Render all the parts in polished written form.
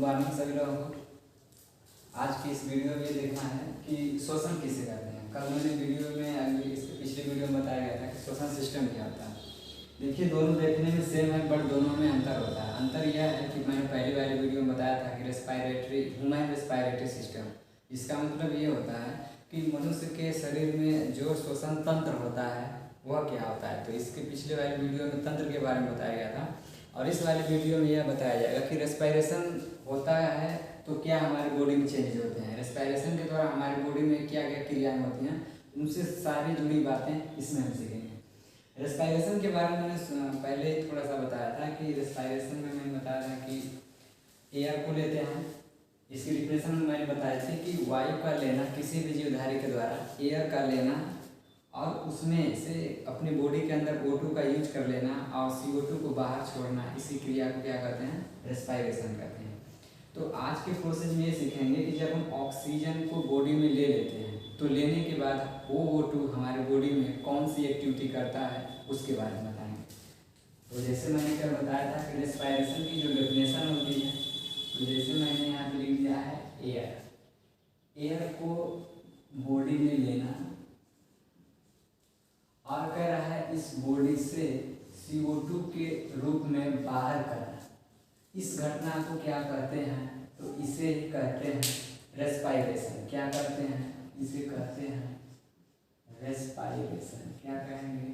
Morning सभी लोगों को। आज की इस वीडियो में देखना है कि श्वसन किसे कहते हैं। कल मैंने वीडियो में अगली इसके पिछले वीडियो में बताया गया था कि श्वसन सिस्टम क्या होता है। देखिए दोनों देखने में सेम है बट दोनों में अंतर होता है। अंतर यह है कि मैंने पहली वाली वीडियो में बताया था कि ह्यूमन रेस्पिरेटरी सिस्टम, इसका मतलब ये होता है कि मनुष्य के शरीर में जो श्वसन तंत्र होता है वह क्या होता है। तो इसके पिछले वाली वीडियो में तंत्र के बारे में बताया गया था और इस वाली वीडियो में यह बताया जाएगा कि रेस्पिरेशन होता है तो क्या हमारी बॉडी में चेंज होते हैं, रेस्पिरेशन के द्वारा हमारी बॉडी में क्या क्या क्रियाएं होती हैं, उनसे सारी जुड़ी बातें इसमें हम सीखेंगे। रेस्पिरेशन के बारे में मैंने पहले थोड़ा सा बताया था कि रेस्पिरेशन में मैंने बताया था कि एयर को लेते हैं। इसकी डिफिनेशन में मैंने बताया थी कि वायु का लेना, किसी भी जीवधारी के द्वारा एयर का लेना और उसमें से अपनी बॉडी के अंदर O2 का यूज कर लेना और CO2 को बाहर छोड़ना, इसी क्रिया को क्या कहते हैं, रेस्पिरेशन कहते हैं। तो आज के प्रोसेस में ये सीखेंगे कि जब हम ऑक्सीजन को बॉडी में ले लेते हैं तो लेने के बाद O2 हमारे बॉडी में कौन सी एक्टिविटी करता है उसके बारे में बताएंगे। तो जैसे मैंने कल बताया था कि रेस्पिरेशन की जो डेफिनेशन होती है, तो जैसे मैंने यहाँ पे लिख दिया है एयर को बॉडी में लेना और कह रहा है इस बॉडी से CO2 के रूप में बाहर करना। इस घटना को क्या कहते हैं, तो इसे कहते हैं रेस्पिरेशन। क्या कहते हैं, इसे कहते हैं रेस्पिरेशन। क्या कहेंगे,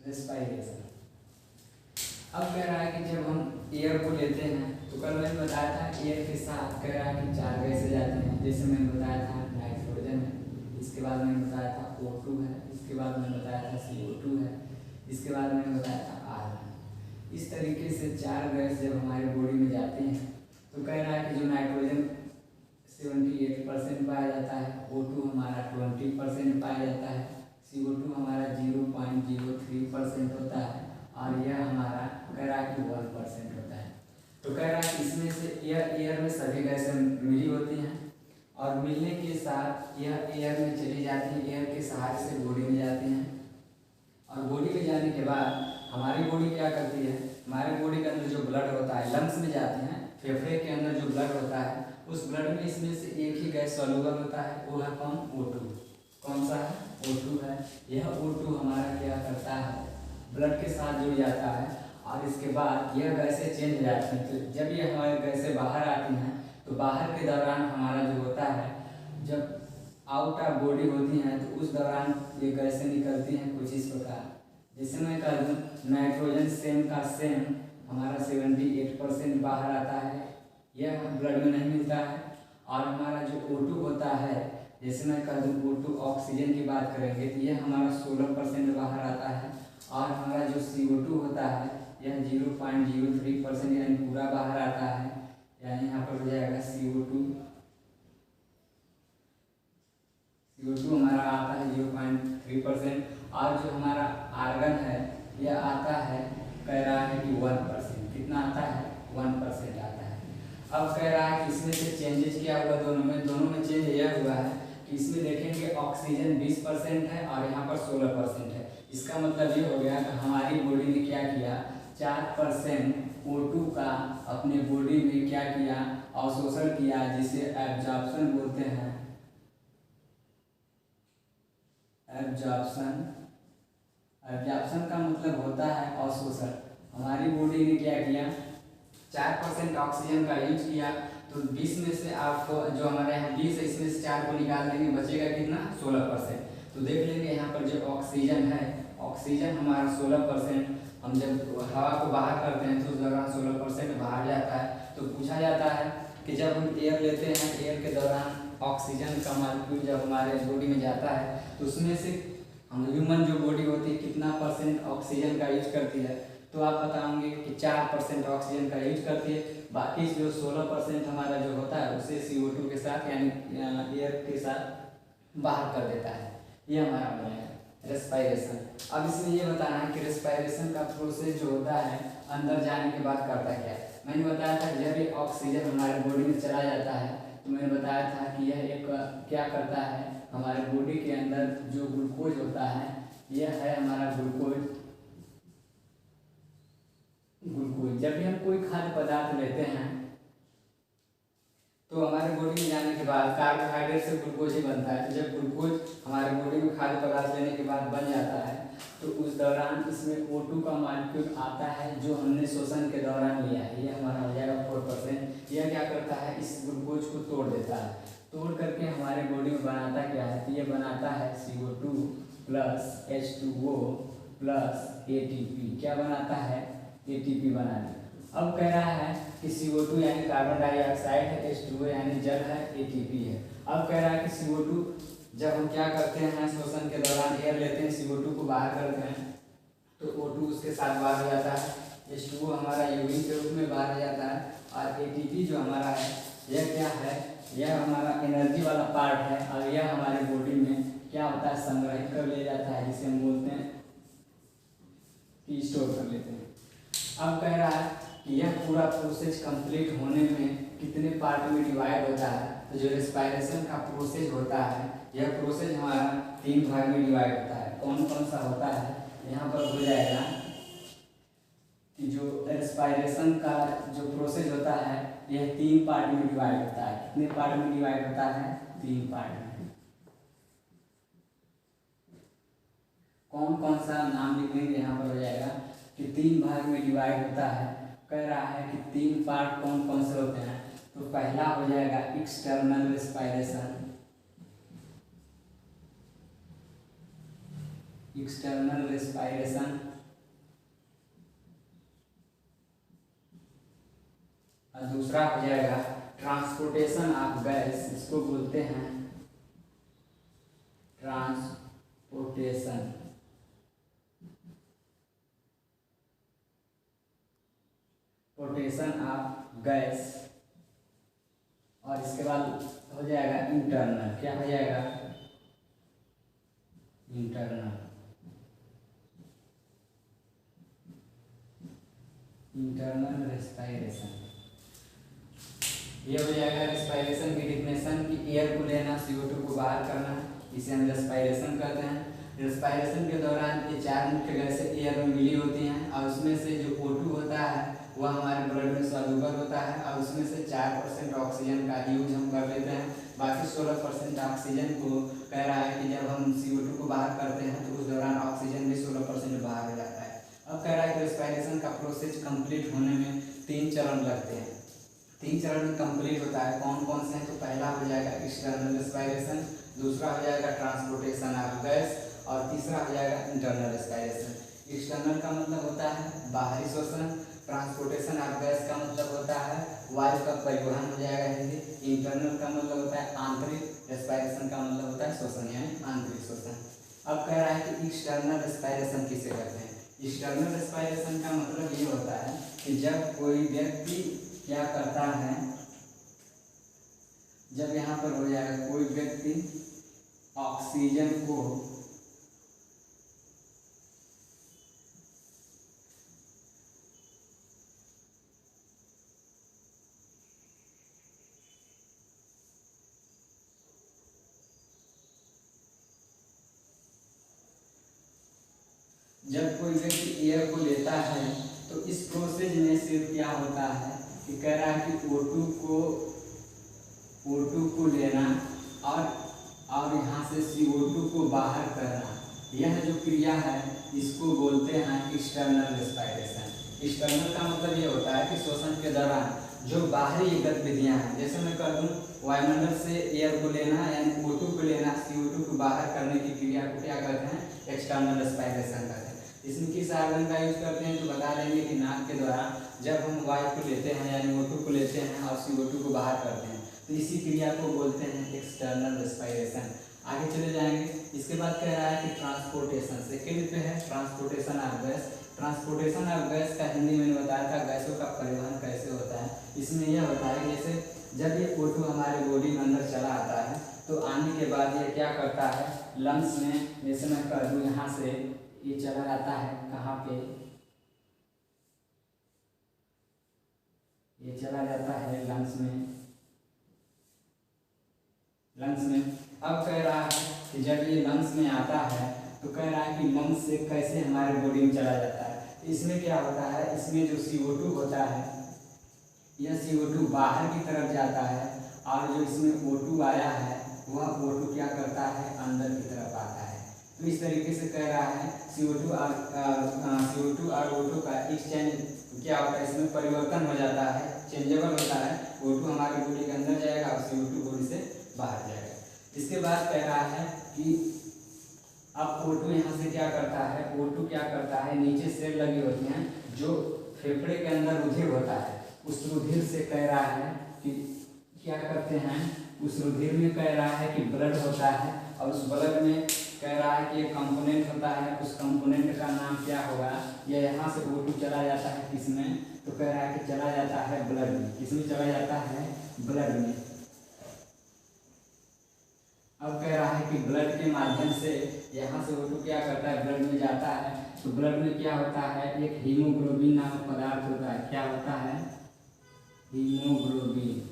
रेस्पिरेशन। अब कह रहा है कि जब हम एयर को लेते हैं तो कल मैंने बताया था एयर के साथ कह रहा है कि 4 गैसें जाती हैं। जैसे मैंने बताया था नाइट्रोजन है, इसके बाद मैंने बताया था O2 है, इसके बाद मैंने बताया था CO2 है, इसके बाद मैंने बताया था आर्गन। इस तरीके से 4 गैस जब हमारी बॉडी में जाती हैं तो कह रहा है कि जो नाइट्रोजन 78% पाया जाता है, O2 हमारा 20% पाया जाता है, CO2 हमारा 0.03% होता है और यह हमारा कह रहा है कि 1% होता है। तो कह रहा है कि इसमें से एयर में सभी गैसें मिली होती हैं और मिलने के साथ यह एयर में चली जाती हैं, एयर के सहारे से बॉडी में जाती हैं और बॉडी में जाने के बाद हमारी बॉडी क्या करती है, हमारी बॉडी के अंदर जो ब्लड होता है लंग्स में जाते हैं, फेफड़े के अंदर जो ब्लड होता है उस ब्लड में इसमें से एक ही गैस सॉल्युबल होता है, वो है कौन, O2। कौन सा है, O2 है। यह O2 हमारा क्या करता है, ब्लड के साथ जुड़ जाता है और इसके बाद यह गैसें चेंज हो जाती हैं। तो जब ये हमारी गैसें बाहर आती हैं तो बाहर के दौरान हमारा जो होता है, जब आउट ऑफ बॉडी होती हैं तो उस दौरान ये गैसें निकलती हैं कुछ इस प्रकार। जैसे मैं कह दूँ नाइट्रोजन सेम का सेम हमारा 78% बाहर आता है, यह ब्लड में नहीं मिलता है। और हमारा जो O2 होता है, जैसे मैं कह दूँ O2 ऑक्सीजन की बात करेंगे तो यह हमारा 16% बाहर आता है और हमारा जो CO2 होता है यह 0.03% यानी पूरा बाहर आता है। यानी यहाँ पर हो जाएगा CO2 हमारा आता है 0.3% और जो हमारा आर्गन है यह आता है, कह रहा है कि 1%। कितना आता है, 1% आता है। अब कह रहा है कि इसमें से चेंजेस क्या हुआ, दोनों में चेंज यह हुआ है कि इसमें देखेंगे ऑक्सीजन 20% है और यहाँ पर 16% है। इसका मतलब ये हो गया कि हमारी बॉडी ने क्या किया, 4% O2 का अपने बॉडी में क्या किया, अवशोषण किया, जिसे एब्जॉर्प्शन बोलते हैं। एब्जॉर्प्शन का मतलब होता है अवशोषण। हमारी बॉडी ने क्या किया, 4% ऑक्सीजन का यूज किया तो 20 में से आपको जो हमारे यहाँ 20 है इसमें से 4 को निकाल देंगे, बचेगा कितना, 16%। तो देख लेंगे यहाँ पर जो ऑक्सीजन है, ऑक्सीजन हमारा 16%, हम जब हवा को बाहर करते हैं तो उस दौरान 16% बाहर जाता है। तो पूछा जाता है कि जब हम एयर लेते हैं, एयर के दौरान ऑक्सीजन का मालिक्यूल जब हमारे बॉडी में जाता है तो उसमें से हम ह्यूमन जो बॉडी होती है कितना % ऑक्सीजन का यूज करती है, तो आप बताओगे कि 4% ऑक्सीजन का यूज करती है। बाकी जो 16% हमारा जो होता है उसे CO2 के साथ यानी एयर के साथ बाहर कर देता है। ये हमारा बनेगा रेस्पिरेशन। अब इसमें ये बताना है कि रेस्पिरेशन का प्रोसेस जो होता है अंदर जाने के बाद करता क्या है। मैंने बताया था जब ये ऑक्सीजन हमारे बॉडी में चला जाता है तो मैंने बताया था कि यह एक क्या करता है, हमारे बॉडी के अंदर जो ग्लूकोज होता है, यह है हमारा ग्लूकोज डायरेक्ट से ग्लूकोज ही बनता है। तो जब ग्लूकोज हमारे बॉडी में खाद्य पदार्थ लेने के बाद बन जाता है तो उस दौरान इसमें O2 का मॉलिक्यूल आता है जो हमने शोषण के दौरान लिया है, ये हमारा हो जाएगा 4%। यह क्या करता है, इस ग्लूकोज को तोड़ देता है, तोड़ करके हमारे बॉडी में बनाता क्या है, तो ये बनाता है CO2 plus H2O plus ATP। क्या बनाता है, ATP बना दिया। अब कह रहा है कि CO2 यानी कार्बन डाइऑक्साइड है, H2O यानी जल है, ATP है। अब कह रहा है कि CO2 जब हम क्या करते हैं, शोषण के दौरान एयर लेते हैं, CO2 को बाहर करते हैं तो O2 उसके साथ बाहर हो जाता है, H2O हमारा यूरिन के रूप में बाहर हो जाता है, और ATP जो हमारा है यह क्या है, यह हमारा एनर्जी वाला पार्ट है, और यह हमारे बॉडी में क्या होता है, संग्रहित कर लिया जाता है, जिसे हम बोलते हैं कि स्टोर कर लेते हैं। अब कह रहा है कि यह पूरा प्रोसेस कंप्लीट होने में कितने पार्ट में डिवाइड होता है, तो जो रेस्पिरेशन का प्रोसेस होता है यह प्रोसेस हमारा 3 भाग में डिवाइड होता है। कौन कौन सा होता है, यहाँ पर हो जाएगा कि जो रेस्पिरेशन का जो प्रोसेस होता है यह 3 पार्ट में डिवाइड होता है। कितने पार्ट में डिवाइड होता है, 3 पार्ट में। कौन कौन सा नाम लिखेंगे, यहाँ पर हो जाएगा कि 3 भाग में डिवाइड होता है। कह रहा है कि 3 पार्ट कौन कौन से होते हैं, तो पहला हो जाएगा एक्सटर्नल रेस्पिरेशन, एक्सटर्नल रेस्पिरेशन, और दूसरा हो जाएगा ट्रांसपोर्टेशन ऑफ गैस, इसको बोलते हैं ट्रांसपोर्टेशन। पोर्टेशन of gas. और इसके बाद हो जाएगा इंटरनल, क्या हो जाएगा, इंटरनल, इंटरनल रेस्पिरेशन। ये हो जाएगा रेस्पिरेशन की डिफिनेशन कि एयर को लेना, CO2 को बाहर करना, इसे हम रेस्पिरेशन कहते हैं। रेस्पिरेशन के दौरान ये 4 मुख्य गैसें एयर में मिली होती हैं, और उसमें से जो O2 होता है वह हमारे ब्लड में सॉल्युबल होता है, और उसमें से 4% ऑक्सीजन का यूज हम कर लेते हैं। बाकी 16% ऑक्सीजन को कह रहा है कि जब हम CO2 को बाहर करते हैं तो उस दौरान ऑक्सीजन भी 16% बाहर हो जाता है। अब कह रहा है कि रेस्पिरेशन का प्रोसेस कंप्लीट होने में 3 चरण लगते हैं। 3 चरण में कंप्लीट होता है। कौन कौन से हैं, तो पहला हो जाएगा एक्सटर्नल रेस्पिरेशन, दूसरा हो जाएगा ट्रांसपोर्टेशन ऑफ गैस, और तीसरा हो जाएगा इंटरनल रेस्पिरेशन। एक्सटर्नल का मतलब होता है बाहरी शोषण, ट्रांसपोर्टेशन ऑफ गैस का मतलब होता है वायु का परिवहन हो जाएगा हिंदी, इंटरनल का मतलब होता है आंतरिक, रेस्पिरेशन का मतलब होता है शोषण यानी आंतरिक शोषण। अब कह रहा है कि एक्सटर्नल रेस्पिरेशन किसे कहते हैं। एक्सटर्नल रेस्पिरेशन का मतलब ये होता है कि जब कोई व्यक्ति क्या करता है, जब यहाँ पर हो जाएगा कोई व्यक्ति ऑक्सीजन को एयर को लेता है तो इस प्रोसेस में सिर्फ क्या होता है कि कह रहा है कि O2 को लेना और यहाँ से CO2 को बाहर करना, यह जो क्रिया है इसको बोलते हैं एक्सटर्नल रेस्पिरेशन। एक्सटर्नल का मतलब ये होता है कि शोषण के दौरान जो बाहरी गतिविधियाँ हैं, जैसे मैं कर दूँ वायुमंडल से एयर को लेना यानी O2 को लेना, CO2 को बाहर करने की क्रिया को क्या कहते हैं, एक्सटर्नल रेस्पिरेशन कहते हैं। इसमें किस साधन का यूज करते हैं, तो बता देंगे कि नाक के द्वारा जब हम वायु को लेते हैं यानी O2 को लेते हैं और CO2 को बाहर करते हैं तो इसी क्रिया को बोलते हैं एक्सटर्नल रेस्पिरेशन। आगे चले जाएंगे। इसके बाद कह रहा है कि ट्रांसपोर्टेशन, सेकेंड पे है transportation of gas. Transportation of gas का हिंदी मैंने बताया था गैसों का परिवहन कैसे होता है। इसमें यह होता है जैसे जब ये O2 हमारे बॉडी में अंदर चला आता है तो आने के बाद ये क्या करता है लंग्स में, जैसे मैं कह दूँ यहाँ से ये चला जाता है कहाँ पे, ये चला जाता है लंग्स में। अब कह रहा है कि जब ये लंग्स में आता है तो कह रहा है कि लंग्स से कैसे हमारे बॉडी में चला जाता है। इसमें क्या होता है, इसमें जो CO2 होता है यह CO2 बाहर की तरफ जाता है और जो इसमें O2 आया है वह O2 क्या करता है, अंदर की तरफ आता है। तो इस तरीके से कह रहा है CO2 और O2 का एक्सचेंज क्या होता है, इसमें परिवर्तन हो जाता है, चेंजेबल होता है। O2 हमारे बॉडी के अंदर जाएगा और CO2 बॉडी से बाहर जाएगा। इसके बाद कह रहा है कि अब O2 यहाँ से क्या करता है, O2 क्या करता है, नीचे सेल लगी होती हैं जो फेफड़े के अंदर रुधिर होता है, उस रुधिर से कह रहा है कि क्या करते हैं, उस रुधिर में कह रहा है कि ब्लड होता है, और उस ब्लड में कह रहा है कि एक कंपोनेंट होता है, उस कंपोनेंट का नाम क्या होगा। यह यहाँ से O2 चला जाता है किसमें, तो कह रहा है कि चला जाता है ब्लड में। किसमें चला जाता है, ब्लड में। अब कह रहा है कि ब्लड के माध्यम से यहाँ से O2 क्या करता है, ब्लड में जाता है। तो ब्लड में क्या होता है, एक हीमोग्लोबिन नामक पदार्थ होता है। क्या होता है, हीमोग्लोबिन।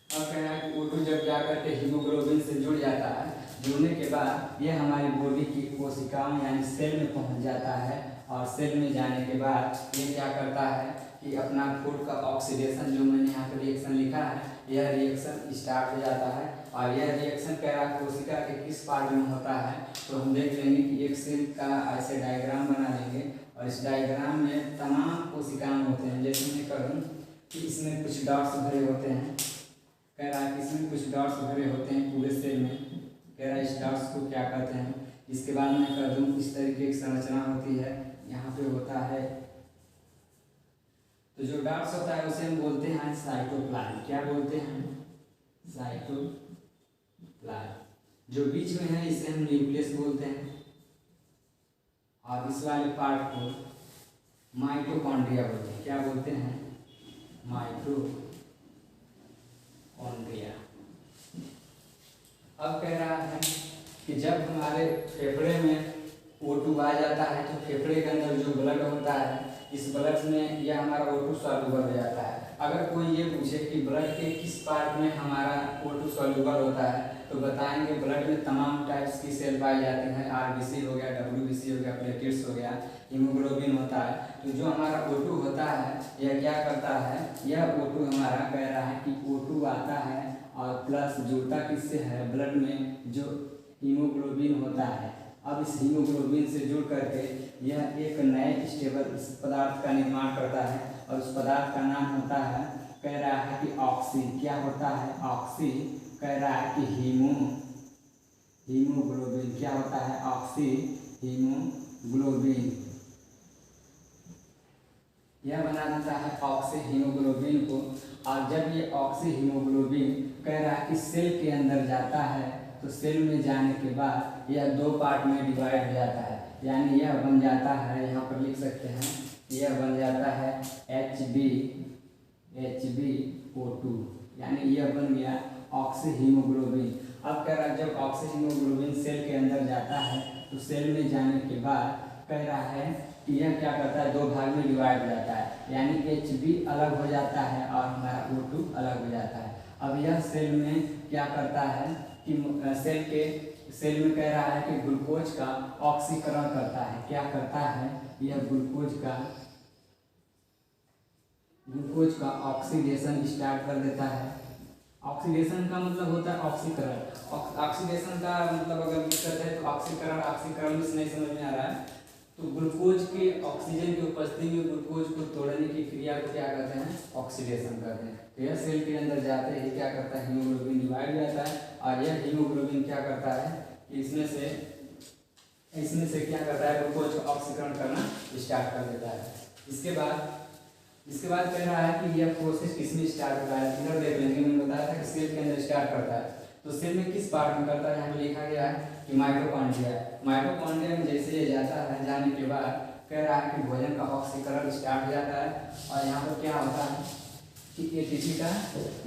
अब कह रहा है कि O2 जब जा करके हीमोग्लोबिन से जुड़ जाता है, जुड़ने के बाद यह हमारी बॉडी की कोशिकाओं यानी सेल में पहुंच जाता है, और सेल में जाने के बाद ये क्या करता है कि अपना खुद का ऑक्सीडेशन, जो मैंने यहाँ पर रिएक्शन लिखा है, यह रिएक्शन स्टार्ट हो जाता है। और यह रिएक्शन कह रहा है कोशिका के किस पार्ट में होता है, तो हम देख लेंगे कि एक सेल का ऐसे डायग्राम बना लेंगे, और इस डायग्राम में तमाम कोशिकाएं होते हैं। जैसे मैं करूँ कि इसमें कुछ डॉट्स भरे होते हैं, कह रहा है कि इसमें कुछ डॉट्स भरे होते हैं पूरे सेल में, कह रहा है इस डॉट्स को क्या कहते हैं। इसके बाद मैं कर दूँ, इस तरीके की संरचना होती है, यहाँ पे होता है, तो जो डॉट्स होता है उसे हम बोलते हैं साइटोप्लाज्म। क्या बोलते हैं, साइटोप्लाज्म। जो बीच में है इसे हम न्यूक्लियस बोलते हैं, और इस वाले पार्ट को माइटोकॉन्ड्रिया बोलते हैं। क्या बोलते हैं, माइटोकॉन्ड्रिया। अब कह रहा है कि जब हमारे फेफड़े में O2 आ जाता है, तो फेफड़े के अंदर जो ब्लड होता है, इस ब्लड में यह हमारा O2 सॉल्युबल हो जाता है। अगर कोई ये पूछे कि ब्लड के किस पार्ट में हमारा O2 सॉल्युबल होता है, तो बताएंगे ब्लड में तमाम टाइप्स की सेल पाई जाती हैं। RBC हो गया, WBC हो गया, प्लेटलेट्स हो गया, हीमोग्लोबिन होता है। तो जो हमारा O2 होता है, यह क्या करता है, यह O2 हमारा कह रहा है कि O2 आता है और प्लस जुड़ता किससे है, ब्लड में जो हीमोग्लोबिन होता है। अब इस हीमोग्लोबिन से जुड़ करके यह एक नए स्टेबल पदार्थ का निर्माण करता है, और उस पदार्थ का नाम होता है, कह रहा है कि ऑक्सी। क्या होता है, ऑक्सी। कह रहा है कि हीमोग्लोबिन। क्या होता है, ऑक्सी हीमोग्लोबिन। यह बना देता है ऑक्सी हीमोग्लोबिन को। और जब ये ऑक्सी हीमोग्लोबिन कह रहा है कि सेल के अंदर जाता है, तो सेल में जाने के बाद यह दो पार्ट में डिवाइड हो जाता है। यानी यह बन जाता है, यहाँ पर लिख सकते हैं, यह बन जाता है HbO2, यानी यह बन गया ऑक्सी हीमोग्लोबिन। अब कह रहा है जब ऑक्सी हीमोग्लोबिन सेल के अंदर जाता है, तो सेल में जाने के बाद कह रहा है कि यह क्या करता है, दो भाग में डिवाइड हो जाता है। यानी Hb अलग हो जाता है और हमारा O2 अलग हो जाता है। अब यह सेल में क्या करता है कि सेल में कह रहा है कि ग्लूकोज का ऑक्सीकरण करता है। क्या करता है, यह ग्लूकोज का ऑक्सीडेशन स्टार्ट कर देता है। ऑक्सीडेशन का मतलब होता है ऑक्सीकरण। ऑक्सीडेशन का मतलब अगर दिक्कत है तो ऑक्सीकरण भी नहीं समझ में आ रहा है, तो ग्लूकोज के ऑक्सीजन की उपस्थिति में ग्लूकोज को तोड़ने की क्रिया को क्या कहते हैं, ऑक्सीडेशन कहते हैं। तो यह सेल के अंदर जाते ही क्या करता है, हीमोग्लोबिन डिवाइड हो जाता है, और यह हीमोग्लोबिन क्या करता है, इसमें से क्या करता है, ग्लूकोज को ऑक्सीकरण करना स्टार्ट कर देता है। इसके बाद कह रहा है कि यह प्रोसेस किसमें स्टार्ट होता है, इधर देख लेंगे। मैंने बताया था कि सेल के अंदर स्टार्ट करता है, तो सेल में किस पार्ट में करता है, यहाँ पे लिखा गया है कि माइटोकॉन्ड्रिया। माइटोकॉन्ड्रिया में जैसे ये जाता है, जाने के बाद कह रहा है कि भोजन का ऑक्सीकरण स्टार्ट हो जाता है, और यहाँ पर क्या होता है कि ATP का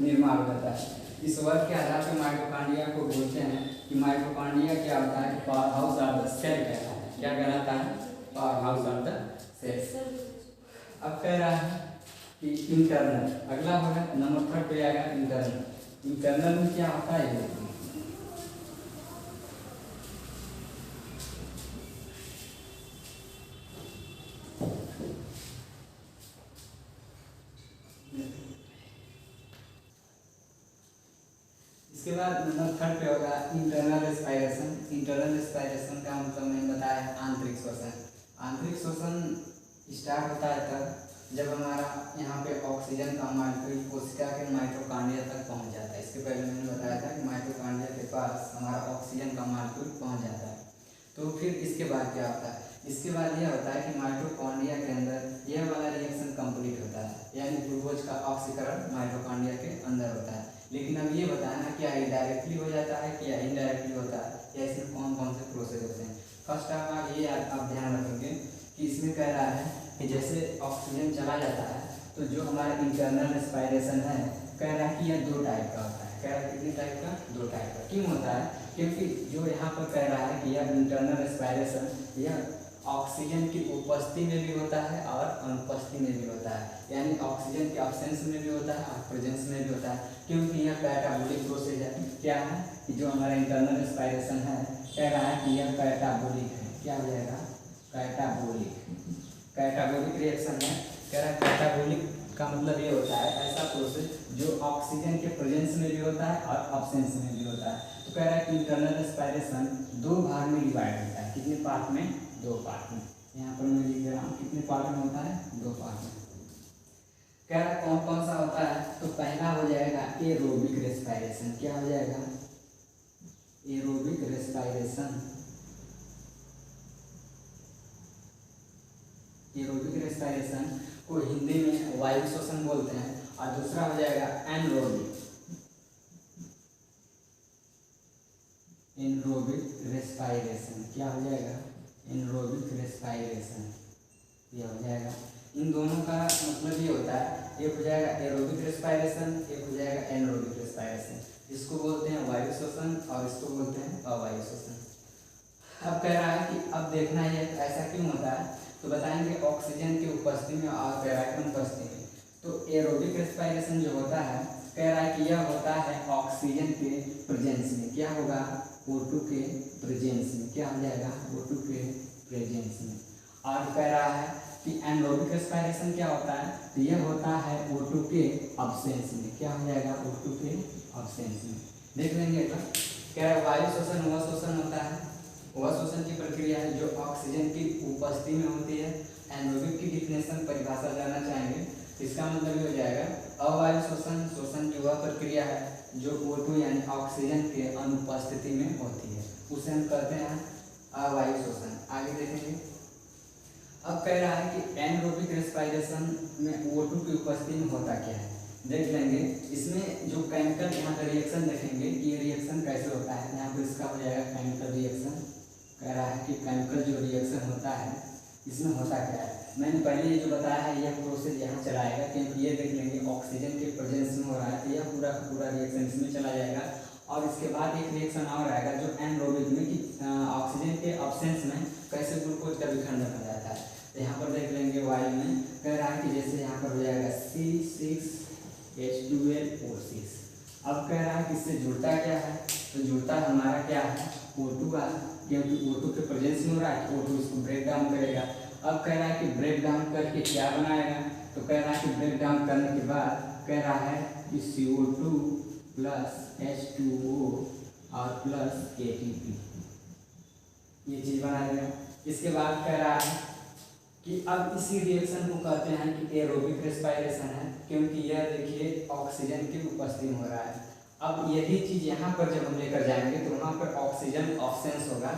निर्माण हो जाता है। इस वर्ग के आधार पर माइटोकॉन्ड्रिया को बोलते हैं कि माइटोकॉन्ड्रिया क्या होता है, power house of the cell कहलाता है। क्या कहलाता है, power house of the cell. अब कह रहा है कि इंटरनल, अगला होगा नंबर 3 पे आएगा इंटरनल। इंटरनल में क्या होता है, इसके बाद नंबर 3 पे होगा इंटरनल रेस्पायरेशन। इंटरनल रेस्पायरेशन का मतलब मैंने बताया है आंतरिक श्वसन। आंतरिक श्वसन स्टार्ट होता है तब जब हमारा यहाँ पे ऑक्सीजन का मॉलिक्यूल कोशिका के माइटोकॉन्ड्रिया तक पहुँच जाता है। इसके पहले मैंने बताया था कि माइटोकॉन्ड्रिया के पास हमारा ऑक्सीजन का मॉलिक्यूल पहुँच जाता है। तो फिर इसके बाद क्या होता है, इसके बाद यह होता है कि माइटोकॉन्ड्रिया के अंदर यह वाला रिएक्शन कंप्लीट होता है, यानी ग्लूकोज का ऑक्सीकरण माइटोकॉन्ड्रिया के अंदर होता है। लेकिन अब ये बताना क्या ये डायरेक्टली हो जाता है कि या इनडायरेक्टली होता है, या इसमें कौन कौन से प्रोसेस होते हैं। फर्स्ट आप ये आप ध्यान रखेंगे कि इसमें कह रहा है कि जैसे ऑक्सीजन चला जाता है तो जो हमारा इंटरनल रेस्पायरेशन है कह रहा है कि यह 2 टाइप का होता है। कह रहा है कितने टाइप का, 2 टाइप का। क्यों होता है, क्योंकि जो यहाँ पर कह रहा है कि यह इंटरनल रेस्पायरेशन यह ऑक्सीजन की उपस्थिति में भी होता है और अनुपस्थिति में भी होता है, यानी ऑक्सीजन के एब्सेंस में भी होता है और प्रेजेंस में भी होता है। क्योंकि यह कैटाबोलिक प्रोसेस है। क्या है कि जो हमारा इंटरनल रेस्पायरेशन है कह रहा है कि यह कैटाबोलिक है। क्या हो जाएगा, कैटाबोलिक। कैटाबोलिक रिएक्शन है। कह रहा है कैटाबोलिक का मतलब ये होता है ऐसा प्रोसेस जो ऑक्सीजन के प्रेजेंस में भी होता है और एब्सेंस में भी होता है। तो कह रहा है कि इंटरनल रेस्पायरेशन 2 भाग में डिवाइड होता है। कितने पार्ट में, 2 पार्ट में। यहाँ पर मैं लिख दे रहा हूँ कितने पार्ट में होता है, 2 पार्ट में। कह रहा है कौन कौन सा होता है, तो पहला हो जाएगा एरोबिक रेस्पायरेशन। क्या हो जाएगा, एरोबिक रेस्पायरेशन। एरोबिक रेस्पायरेशन को हिंदी में वायु श्वसन बोलते हैं। और दूसरा हो जाएगा एनरोबिक। Anaerobic respiration. क्या हो जाएगा, एनरोबिक रेस्पायरेशन। यह हो जाएगा। इन दोनों का मतलब ये होता है, एक हो जाएगा एरोबिक रेस्पायरेशन, एक हो जाएगा एनरोबिक रेस्पायरेशन। इसको बोलते हैं वायु श्वसन और इसको बोलते हैं अवायु श्वसन। अब कह रहा है कि अब देखना है ऐसा क्यों होता है, तो बताएंगे ऑक्सीजन की उपस्थिति में और पैराकम उपस्थिति में। तो एरोबिक रेस्पायरेशन जो होता है कह रहा है कि यह होता है ऑक्सीजन के प्रेजेंस में। क्या होगा, O2 के प्रेजेंस में। क्या हो जाएगा, O2 के प्रेजेंस में। और कह रहा है कि एनरोबिक रेस्पायरेशन क्या होता है, तो यह होता है O2 के अब्सेंस में। क्या हो जाएगा, O2 के अब्सेंस में। देख लेंगे तो कह रहा है वायु श्वसन वह श्वसन होता है, वह श्वसन की प्रक्रिया है जो ऑक्सीजन की उपस्थिति में होती है। एनरोबिक की डिफिनेशन परिभाषा जानना चाहेंगे, इसका मतलब ये हो जाएगा अवायु श्वसन, श्वसन की वह प्रक्रिया है जो O2 यानी ऑक्सीजन के अनुपस्थिति में होती है, उसे हम कहते हैं अवायु श्वसन। आगे देखेंगे। अब कह रहा है कि एनरोबिक रेस्पायरेशन में O2 की उपस्थिति में होता क्या है, देख लेंगे। इसमें जो केमिकल यहाँ का रिएक्शन देखेंगे, ये रिएक्शन कैसे होता है। यहाँ पर इसका हो जाएगा केमिकल रिएक्शन। कह रहा है कि केमिकल जो रिएक्शन होता है इसमें होता क्या है। मैंने पहले ये जो बताया है यह प्रोसेस यहाँ चलाएगा, क्योंकि ये देख लेंगे ऑक्सीजन के प्रेजेंस में हो रहा है, तो यह पूरा का पूरा रिएक्शन इसमें चला जाएगा। और इसके बाद एक रिएक्शन और आएगा जो एनरोबिक में कि ऑक्सीजन के अब्सेंस में कैसे ग्लूकोज का विखंडन हो जाता है। तो यहाँ पर देख लेंगे वायु में कह रहा है कि जैसे यहाँ पर हो जाएगा C6H12O6। अब कह रहा है कि इससे जुड़ता क्या है, तो जुड़ता हमारा क्या है, O2 है, क्योंकि O2 के प्रेजेंस में हो रहा है, O2 इसको ब्रेक डाउन करेगा। अब कह रहा है कि ब्रेक डाउन करके क्या बनाएगा, तो कह रहा है कि ब्रेक डाउन करने के बाद कह रहा है कि CO2 प्लस H2O और प्लस ATP ये चीज़ बना देगा। इसके बाद कह रहा है कि अब इसी रिएक्शन को कहते हैं कि एरोबिक रेस्पायरेशन है, क्योंकि यह देखिए ऑक्सीजन की उपस्थिति में हो रहा है। अब यही चीज़ यहाँ पर जब हम लेकर जाएंगे तो वहाँ पर ऑक्सीजन ऑब्सेंस होगा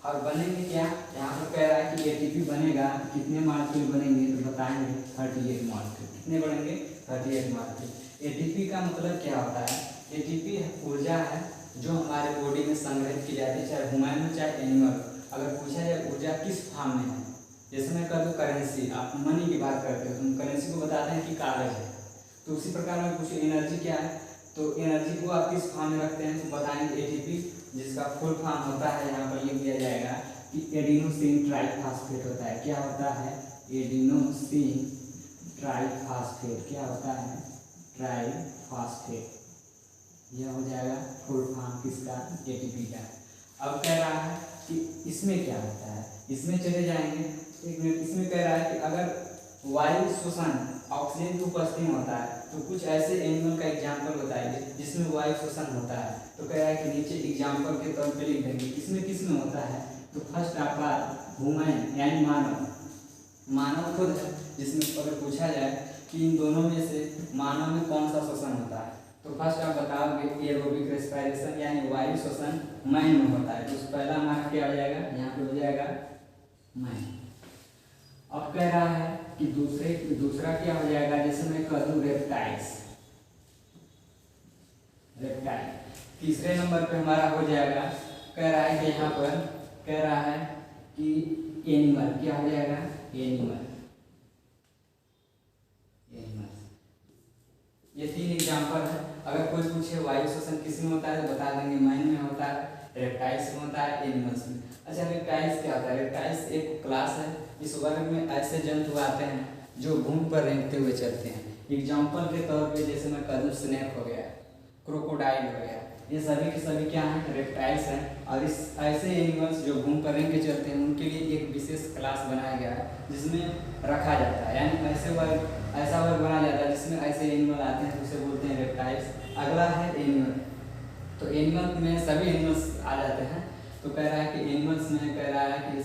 और बनेंगे क्या, यहाँ पर कह रहा है कि ATP बनेगा। कितने मॉलिक्यूल बनेंगे, तो बताएंगे 38 मॉलिक्यूल। कितने बनेंगे, 38 मॉलिक्यूल। ATP का मतलब क्या होता है, ATP ऊर्जा है जो हमारे बॉडी में संग्रहित की जाती है, चाहे ह्यूमन हो चाहे एनिमल। अगर पूछा जाए ऊर्जा किस फॉर्म में है, जैसे मैं कह दूँ करेंसी, आप मनी की बात करते हो तो करेंसी को बताते हैं कि कागज है, तो उसी प्रकार में पूछे एनर्जी क्या है, तो एनर्जी को आप किस फॉर्म में रखते हैं, तो बताएंगे ATP, जिसका फुल फॉर्म होता है यहाँ पर लिख दिया जाएगा कि एडिनोसिन ट्राइफॉस्फेट होता है। क्या होता है, एडिनोसिन ट्राइफॉस्फेट। क्या होता है, ट्राइफॉस्फेट। यह हो जाएगा फुल फॉर्म किसका, ATP का। अब कह रहा है कि इसमें क्या होता है, इसमें चले जाएंगे एक मिनट। इसमें कह रहा है कि अगर वायु श्वसन ऑक्सीजन की उपस्थिति में होता है तो कुछ ऐसे एनिमल का एग्जाम्पल बताइए जिसमें वायु शोषण होता है। तो कह रहा है कि नीचे एग्जाम्पल के तौर पे लिख देंगे किसमें किसमें होता है। तो फर्स्ट आपका ह्यूमन यानी मानव, मानव खुद है, जिसमें अगर पूछा जाए कि इन दोनों में से मानव में कौन सा शोषण होता है, तो फर्स्ट आप बताओगे एरोबिक रेस्पिरेशन यानी वायु शोषण मैन में होता है। तो पहला हमारा क्या हो जाएगा, यहाँ पे हो जाएगा मैन। अब कह रहा है कि दूसरा क्या हो जाएगा, जैसे मैं कह दूँ रेप्टाइल्स, रेप्टाइल। तीसरे नंबर पे हमारा हो जाएगा, कह रहा है कि यहाँ पर कह रहा है कि एनिमल, क्या हो जाएगा एनिमल, ये 3 एग्जाम्पल है। अगर कोई पूछे वायु शोषण किस में होता है तो बता देंगे मैन में होता है, रेप्टाइल्स में होता है, एनिमल्स में। अच्छा रेप्टाइल्स क्या होता है, रेप्टाइल्स एक क्लास है, इस वर्ग में ऐसे जंतु आते हैं जो भूमि पर रेंगते हुए चलते हैं। एग्जाम्पल के तौर पे जैसे मैं कह दूँ स्नेक हो गया, क्रोकोडाइल हो गया, ये सभी के सभी क्या हैं, रेप्टाइल्स हैं। और इस ऐसे एनिमल्स जो भूमि पर रेंग के चलते हैं उनके लिए एक विशेष क्लास बनाया गया है जिसमें रखा जाता है, यानी ऐसा वर्ग बनाया जाता है जिसमें ऐसे एनिमल आते हैं, उसे बोलते हैं रेप्टाइल्स। अगला है एनिमल, तो एनिमल में सभी एनिमल्स आ जाते हैं। तो कह रहा है कि एनिमल्स में कह रहा है कि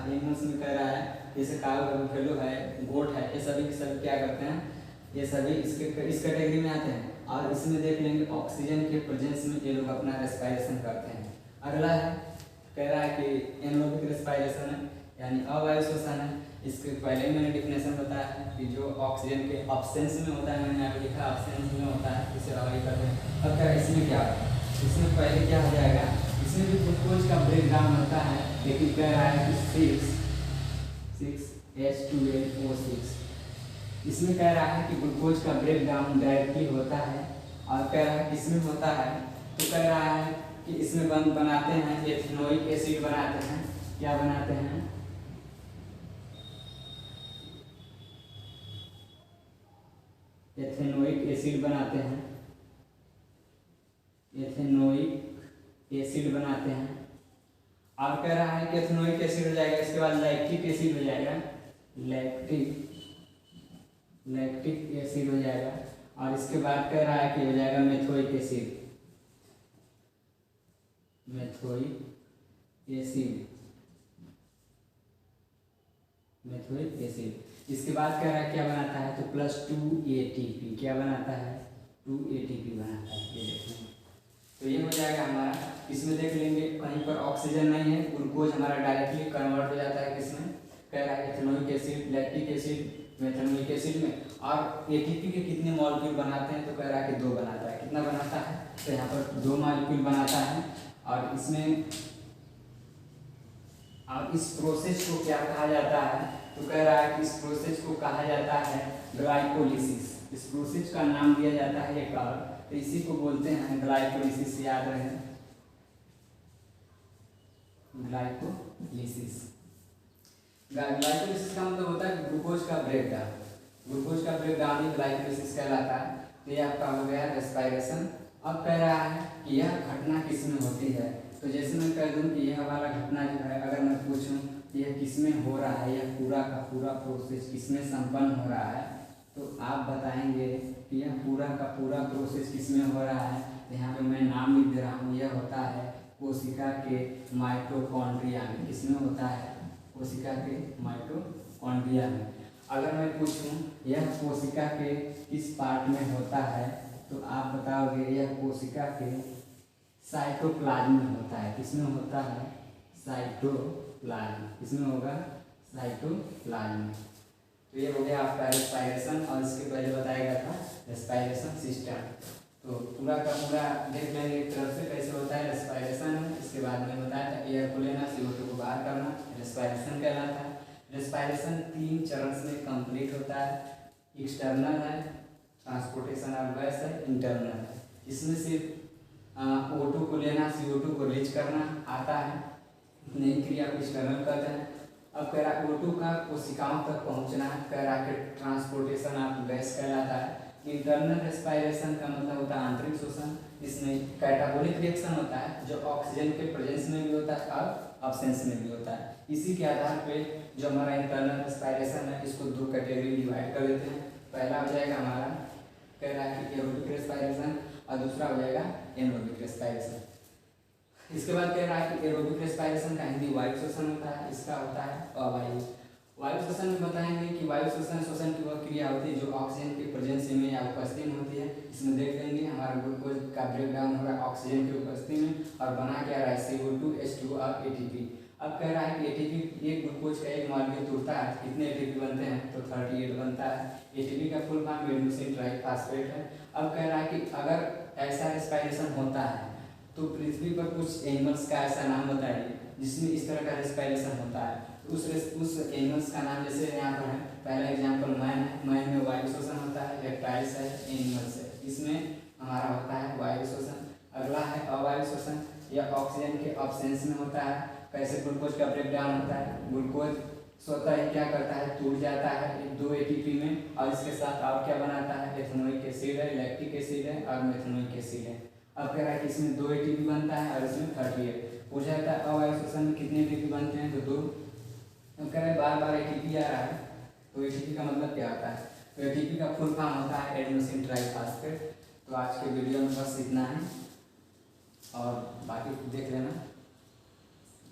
एनिमल्स में कह रहा है जैसे काऊ है, बुफेलो है, गोट है, ये सभी के सभी क्या करते हैं, ये सभी इस कैटेगरी में आते हैं। और इसमें देख लेंगे ऑक्सीजन के प्रेजेंस में ये लोग अपना रेस्पिरेशन करते हैं। अगला है कह रहा है कि एनारोबिक रेस्पिरेशन है यानी अवायु श्वसन है। इसके पहले मैंने डिफिनेशन बताया है कि जो ऑक्सीजन के ऑब्सेंस में होता है, मैंने यहाँ पे लिखा ऑब्सेंस में होता है, इसे अवॉइड करते हैं। अब क्या इसमें क्या है, इसमें पहले क्या हो जाएगा, इसमें भी ग्लूकोज का ब्रेकडाउन होता है, लेकिन कह रहा है कि 6H2NO6, इसमें कह रहा है कि ग्लूकोज का ब्रेकडाउन डायरेक्टली होता है। और कह रहा है किसमें होता है, तो कह रहा है कि इसमें बनाते हैं एथेनोइक एसिड बनाते हैं। क्या बनाते हैं, एथेनोइक एसिड बनाते हैं, एथेनोइक एसिड बनाते हैं। और कह रहा है कि एथेनोइक एसिड हो जाएगा, इसके बाद लैक्टिक एसिड हो जाएगा, लैक्टिक एसिड हो जाएगा। और इसके बाद कह रहा है कि हो जाएगा मेथोइक एसिड, मेथोइक एसिड। इसके बाद कह रहा है क्या बनाता है, तो +2 ATP, क्या बनाता है, 2 ATP बनाता है, ये देखिए। तो ये हो जाएगा हमारा, इसमें देख लेंगे कहीं पर ऑक्सीजन नहीं है, ग्लूकोज हमारा डायरेक्टली कन्वर्ट हो जाता है किसमें, कह रहा है ethanoic acid, lactic acid, methanoic acid में। और एटीपी के कितने मॉलिक्यूल बनाते हैं, तो कह रहा है कि 2 बनाता है। कितना बनाता है, तो यहाँ पर 2 मॉलिक्यूल बनाता है। और इसमें अब इस प्रोसेस को क्या कहा जाता है, तो कह रहा है कि इस प्रोसेस को कहा जाता है ग्लाइकोलिसिस। इस प्रोसेस का नाम दिया जाता है एक और, तो इसी को बोलते हैं ग्लाइकोलिसिस, याद रहे ग्लाइकोलिसिस। ग्लाइकोलिसिस का मतलब होता है ग्लूकोज का ब्रेकडाउन, ग्लूकोज का ब्रेकडाउन ही ग्लाइकोलिसिस कहलाता है। तो ये आपका हो गया रेस्पिरेशन। अब कह रहा है कि यह घटना किसमें होती है, तो जैसे मैं कह दूं कि यह वाला घटना जो है, अगर मैं पूछूं यह किसमें हो रहा है, यह पूरा का पूरा प्रोसेस किसमें संपन्न हो रहा है, तो आप बताएंगे कि यह पूरा का पूरा प्रोसेस किसमें हो रहा है। यहाँ पे मैं नाम लिख दे रहा हूँ, यह होता है कोशिका के माइटोकॉन्ड्रिया में। किसमें होता है, कोशिका के माइटोकॉन्ड्रिया में। अगर मैं पूछूं यह कोशिका के किस पार्ट में होता है, तो आप बताओगे यह कोशिका के साइटोप्लाज्म में होता है। किसमें होता है, साइटोप्लाज्म, किसमें होगा, साइटोप्लाज्म। तो ये हो गया आपका रेस्पिरेशन। और इसके पहले बताया गया था रेस्पिरेशन सिस्टम। तो पूरा का पूरा देख लेंगे एक तरफ से कैसे होता है रेस्पिरेशन। इसके बाद में बताया था एयर को लेना, CO2 को बाहर करना, रेस्पिरेशन कहलाता है। रेस्पिरेशन 3 चरण में कंप्लीट होता है। एक्सटर्नल है, ट्रांसपोर्टेशन ऑफ गैस है, इंटरनल है। इसमें सिर्फ O2 को लेना, CO2 को रिलीज करना आता है, नई क्रिया को एक्सटर्नल कहते हैं। अब कह रहा O2 का कोशिकाओं तक पहुंचना है, कह रहा कि ट्रांसपोर्टेशन ऑफ गैस कहलाता है। इंटरनल रेस्पिरेशन का मतलब होता है आंतरिक श्वसन। इसमें कैटाबोलिक रिएक्शन होता है जो ऑक्सीजन के प्रेजेंस में भी होता है और अब्सेंस में भी होता है। इसी के आधार पे जो हमारा इंटरनल रेस्पिरेशन है, इसको 2 कैटेगरी डिवाइड कर देते हैं। पहला हो जाएगा हमारा, कह रहा है कि एरोबिक रेस्पिरेशन और दूसरा हो जाएगा एनरोबिक रेस्पिरेशन। इसके बाद कह रहा है कि एरोबिक रेस्पिरेशन का हिंदी वायु श्वसन होता है, इसका होता है अवायु। वायु श्वसन में बताएंगे कि वायु श्वसन की वह क्रिया होती है जो ऑक्सीजन की प्रेजेंस में या उपस्थिति में होती है। इसमें देख लेंगे हमारा ग्लूकोज का ब्रेकडाउन हो रहा है ऑक्सीजन की उपस्थिति में और बना क्या रहा है CO2 H2 और ATP। अब कह रहा है कि ATP एक ग्लूकोज का एक मॉलिक्यूल टूटता है, कितने ATP बनते हैं, तो 38 बनता है। ATP का फुल फॉर्म एडेनोसिन ट्राइफॉस्फेट है। अब कह रहा है कि अगर ऐसा रेस्पिरेशन होता है तो पृथ्वी पर कुछ एनिमल्स का ऐसा नाम बताइए जिसमें इस तरह का रेस्पिरेशन होता है। तो उस एनिमल्स का नाम जैसे यहाँ पर है, पहला एग्जाम्पल मैन है, मैन में वायु श्वसन होता है, रेप्टाइल्स है, एनिमल्स है, इसमें हमारा होता है वायु श्वसन। अगला है अवायु श्वसन, यह ऑक्सीजन के ऑब्सेंस में होता है। कैसे ग्लूकोज का ब्रेकडाउन होता है, ग्लूकोज स्वतः ही क्या करता है, टूट जाता है 2 ATP में और इसके साथ और क्या बनाता है, एथेनोइक एसिड है, लैक्टिक एसिड है और मेथनोइक एसिड है। अब कह रहा है कि इसमें 2 ATP बनता है और इसमें 38। पूछा जाता है अवायु श्वसन में कितने ATP बनते हैं, तो 2। अब कह रहे हैं बार बार ATP आ रहा है, तो ATP का मतलब क्या होता है, तो ATP का फुल फॉर्म होता है एडेनोसिन ट्राइफॉस्फेट। तो आज के वीडियो में बस इतना है और बाकी देख लेना।